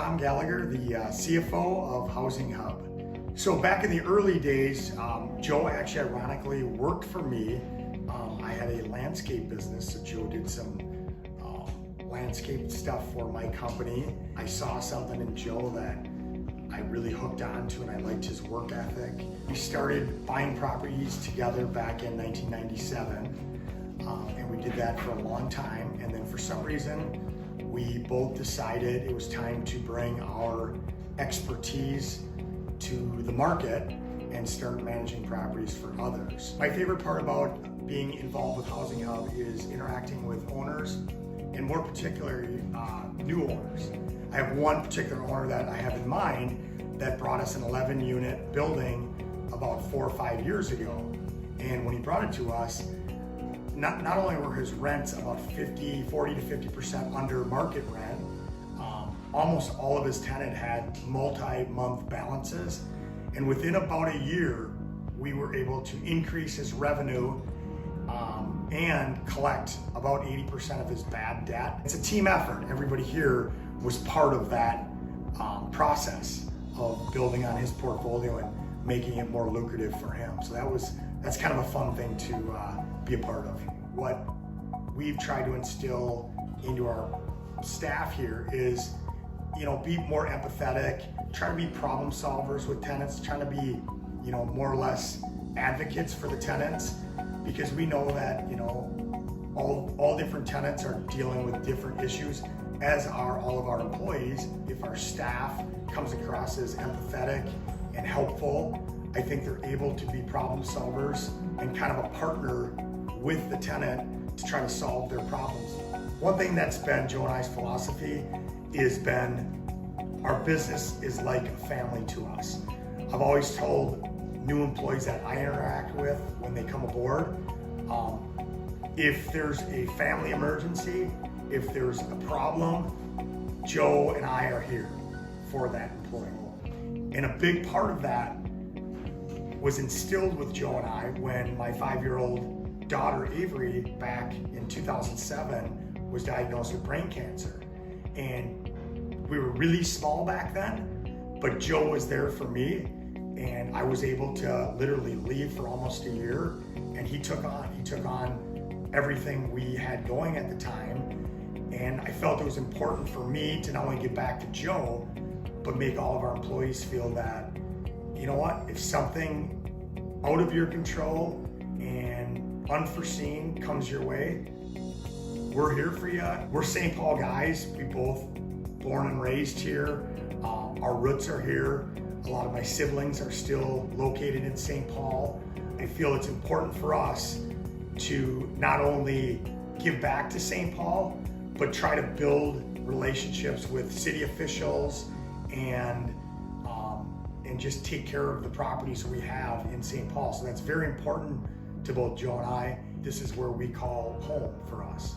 Tom Gallagher, the CFO of Housing Hub. So back in the early days, Joe actually ironically worked for me. I had a landscape business, so Joe did some landscape stuff for my company. I saw something in Joe that I really hooked onto, and I liked his work ethic. We started buying properties together back in 1997, and we did that for a long time. And then for some reason, we both decided it was time to bring our expertise to the market and start managing properties for others. My favorite part about being involved with Housing Hub is interacting with owners, and more particularly new owners. I have one particular owner that I have in mind that brought us an 11-unit building about 4 or 5 years ago. And when he brought it to us, not only were his rents about 40 to 50% under market rent, almost all of his tenant had multi-month balances. And within about a year, we were able to increase his revenue and collect about 80% of his bad debt. It's a team effort. Everybody here was part of that process of building on his portfolio and making it more lucrative for him. So that's kind of a fun thing to be a part of. What we've tried to instill into our staff here is, be more empathetic, try to be problem solvers with tenants, trying to be, more or less advocates for the tenants, because we know that, all different tenants are dealing with different issues, as are all of our employees. If our staff comes across as empathetic and helpful, I think they're able to be problem solvers and kind of a partner with the tenant to try to solve their problems. One thing that's been Joe and I's philosophy is our business is like a family to us. I've always told new employees that I interact with when they come aboard, if there's a family emergency, if there's a problem, Joe and I are here for that employee. And a big part of that was instilled with Joe and I when my 5-year-old daughter Avery, back in 2007, was diagnosed with brain cancer. And we were really small back then, but Joe was there for me, and I was able to literally leave for almost a year, and he took on everything we had going at the time. And I felt it was important for me to not only get back to Joe, but make all of our employees feel that, if something out of your control and unforeseen comes your way, we're here for you. We're St. Paul guys. We both born and raised here. Our roots are here. A lot of my siblings are still located in St. Paul. I feel it's important for us to not only give back to St. Paul, but try to build relationships with city officials and just take care of the properties we have in St. Paul. So that's very important to both Joe and I. This is where we call home for us.